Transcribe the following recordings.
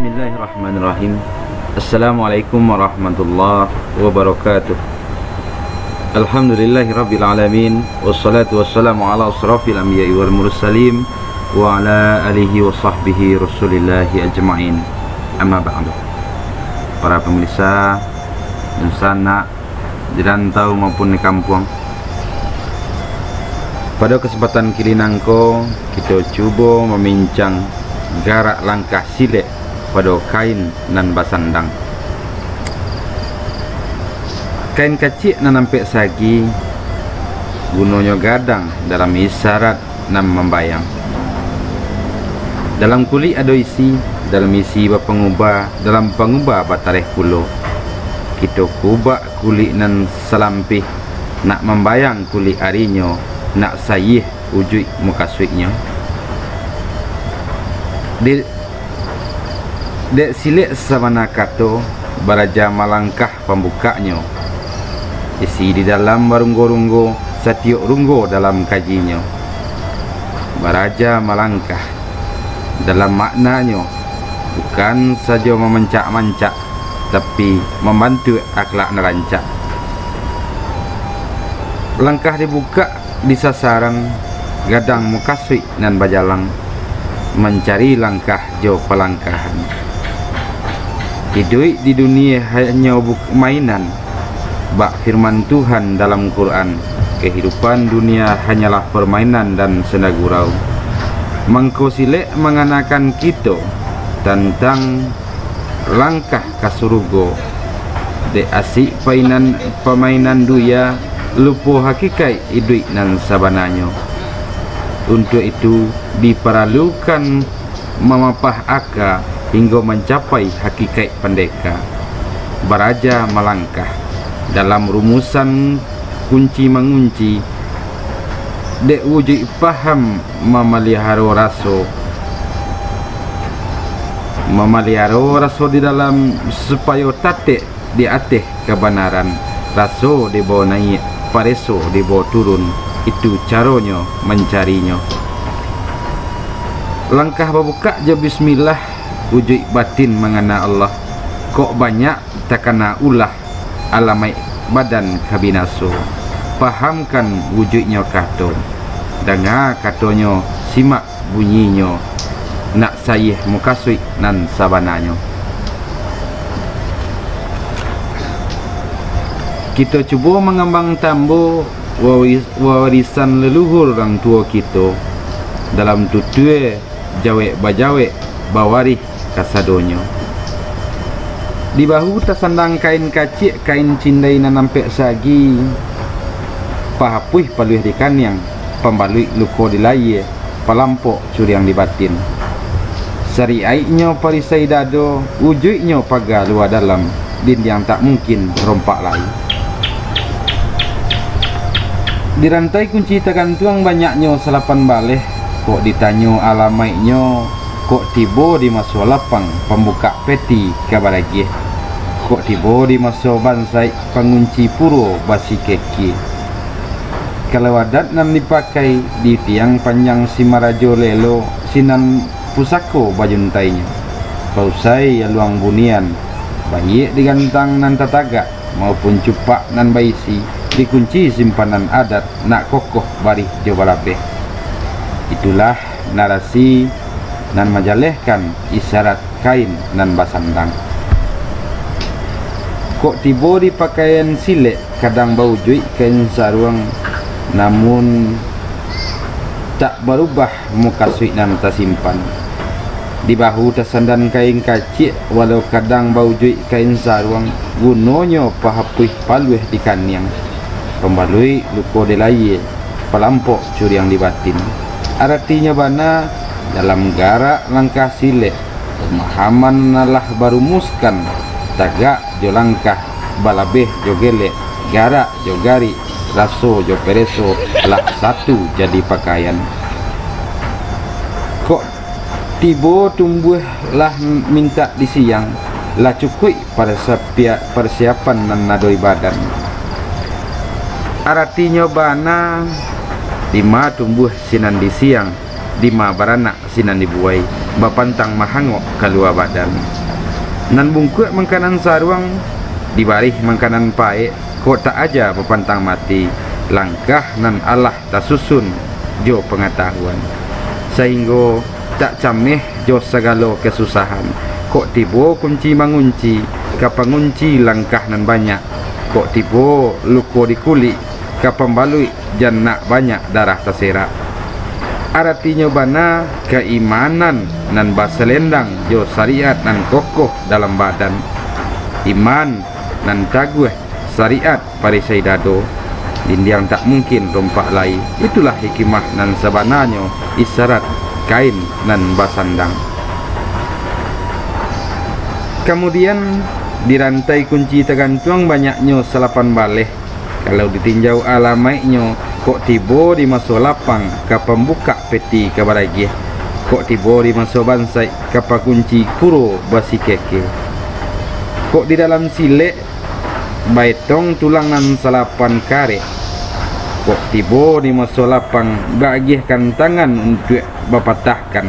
Bismillahirrahmanirrahim. Assalamualaikum warahmatullahi wabarakatuh. Alhamdulillahirabbil alamin, wassalatu wassalamu ala asrafil anbiya'i wal mursalin wa ala alihi wa sahbihi rasulillahi ajma'in. Amma ba'du. Para pemirsa dan sanak di rantau maupun di kampung, pada kesempatan kali nangko kita cuba memincang garak langkah silek pada kain nan basandang. Kain kecil nan nampak sagi gunanya gadang dalam isyarat nan membayang. Dalam kulit ada isi, dalam isi berpengubah, dalam pengubah batareh kulo. Kita kubak kulit nan selampih, nak membayang kulit arinya, nak sayih wujud muka suiknya. Dek silik sabana kato baraja malangkah pembukanya, isi di dalam barunggo-runggo setiuk runggo dalam kajinya. Baraja malangkah dalam maknanya bukan saja memencak-mancak, tapi membantu akhlak nerancak. Langkah dibuka di sasaran gadang mukaswi nan bajalang, mencari langkah jauh pelangkahan. Hidup di dunia hanya mainan, bak firman Tuhan dalam Quran, kehidupan dunia hanyalah permainan dan senda gurau. Mangko silek menganakan kita tentang langkah ke surga. Dek asik permainan dunia, lupa hakikat hidup nan sabananya. Untuk itu diperlukan memapah akal hingga mencapai hakikat pendeka. Baraja melangkah dalam rumusan kunci mengunci, dek wujud faham memelihara rasa di dalam supaya tatik di atas kebenaran. Rasa dibawa naik, pareso dibawa turun. Itu caranya mencarinya. Langkah berbuka je bismillah, wujud batin mengana Allah. Kok banyak takana ulah, alamai badan kabinaso. Fahamkan wujudnya kato, dengar katonya, simak bunyinya, nak sayih mukasui nan sabananya. Kita cuba mengembang tambu warisan leluhur orang tua kita dalam tutue jawek bajawek bawarih kasadonyo. Di bahu tersandang kain kacik, kain cindai nan nampak sagi, pahapuih paluih di kanyang, pembaluik luko di layar, pelampok curiang di batin. Sari aiknya parisai dado, wujudnya pagar luar dalam, din yang tak mungkin rompak lain. Di rantai kunci tergantung banyaknya selapan baleh. Kok ditanya alamaitnya, kok tiba di masa lapang pembuka peti kabaragih. Kok tiba di masa bansai pengunci puro basi keki. Kalau adat nan dipakai di tiang panjang si marajo lelo, sinan pusako bajuntainya. Pausai luang bunian, baik digantang nan tatagak maupun cupak nan baisi, dikunci simpanan adat nak kokoh barih jawalabeh. Itulah narasi nan majalehkan isyarat kain nan basandang. Kok tiba di pakaian silek kadang bau juik kain sarung, namun tak berubah muka suik nan tersimpan. Di bahu tersandan kain kacik, walau kadang bau juik kain sarung, gunanya pahapuih paluih di kanyang. Pembalui luko di layar, pelampok curiang di batin. Artinya bana dalam garak langkah silek, pemahaman nalah baru muskan, tagak jo langkah, balabeh jo gelek, garak jo gari, raso jo pereso, lah satu jadi pakaian. Kok tiba tumbuh lah minta di siang, lah cukup pada persiapan nan nadoi badan. Artinya bana lima tumbuh sinan di siang, lima baranak sinan dibuai. bapantang mahangok keluar badan. Nan bungkuk makanan sarwang dibarih makanan paek, kok tak aja bapantang mati. Langkah nan Allah tak susun jo pengetahuan, sehingga tak cameh jo segala kesusahan. Kok tiba kunci mengunci, kapangunci langkah nan banyak. Kok tiba luka di kulit, kapan balui jan nak banyak darah terserak. Artinya bana keimanan nan baselendang jo syariat nan kokoh dalam badan. Iman nan taguh syariat parisai dado, dindiang tak mungkin rompak lai. Itulah hikmah nan sebenarnya isyarat kain nan basandang. Kemudian dirantai kunci tergantung banyaknya selapan baleh. Kalau ditinjau alamaiknya, kok tiba di masa lapang ke pembuka peti ke baragih. Kok tiba di masa bansai ke kunci kuro basi keke. Kok di dalam silek baitong tulang nan salapan kare. Kok tiba di masa lapang bagihkan tangan untuk bapatahkan,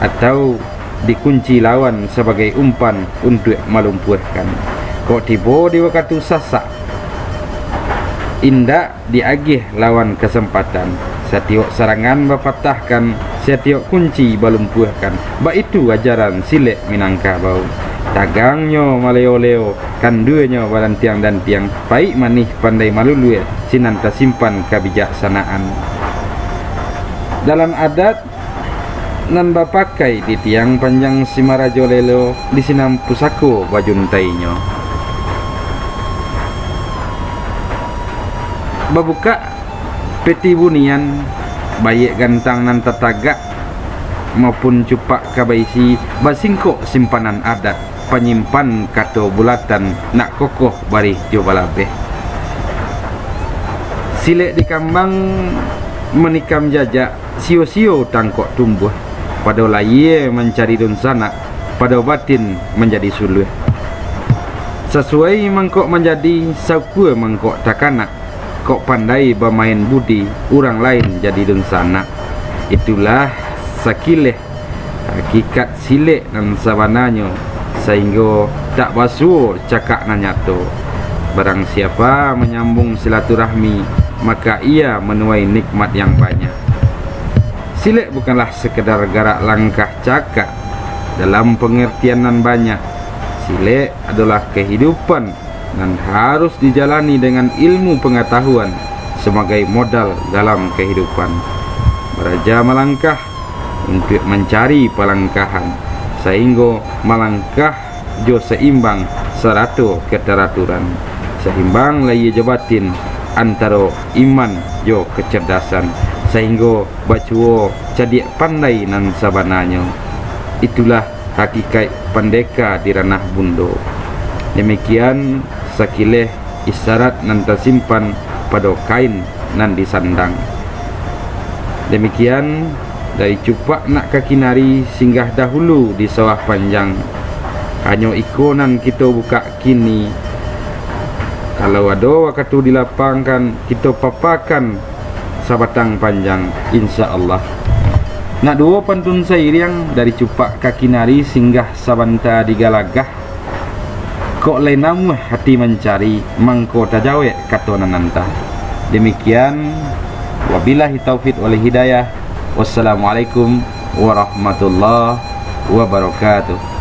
atau dikunci lawan sebagai umpan untuk melumpuhkan. Kok tiba di waktu sasak indah diagih lawan kesempatan. Setiap serangan bapatahkan, setiap kunci balumpuhkan. Ba itu ajaran silek Minangkabau. Dagangnya maleo-leo, kandunya badan tiang dan tiang. Baik manih pandai malulue, sinanta simpan kebijaksanaan. Dalam adat nan bapakai di tiang panjang Simarajo lelo di sinam pusako bajuntainya. Babuka peti bunian bayi gantang nan tetagak maupun cupak kabaisi basingkok simpanan adat penyimpan kato bulatan nak kokoh bari jo balabeh. Silek di kambang menikam jajak sio-sio tangkok tumbuh, pada laye mencari dun sana, pada batin menjadi suluh. Sesuai mangkok menjadi saukue mangkok takanak. Kok pandai bermain budi, orang lain jadi dun sana. Itulah sakileh hakikat silek dan sabananya, sehingga tak basuh cakap nanyato. Barang siapa menyambung silaturahmi, maka ia menuai nikmat yang banyak. Silek bukanlah sekedar gerak langkah cakap dalam pengertian nan banyak. Silek adalah kehidupan dan harus dijalani dengan ilmu pengetahuan sebagai modal dalam kehidupan. Beraja melangkah untuk mencari pelangkahan, sehingga melangkah jo seimbang serato keteraturan. Seimbang lagi jabatin antara iman jo kecerdasan, sehingga bacuo cadik pandai nan sabananya. Itulah hakikat pendeka di ranah bundo. Demikian sakileh isyarat nan tersimpan pada kain nan disandang. Demikian dari cupak nak kaki nari singgah dahulu di sawah panjang. Hanya ikonan kita buka kini. Kalau ada waktu dilapangkan, kita papakan sabatang panjang, insya Allah. Nak dua pantun sairing dari cupak kaki nari singgah sabanta di galagah. Kok lenamu hati mencari, mangko tajawek kata nananta. Demikian, wabillahi taufiq wal hidayah. Wassalamualaikum warahmatullahi wabarakatuh.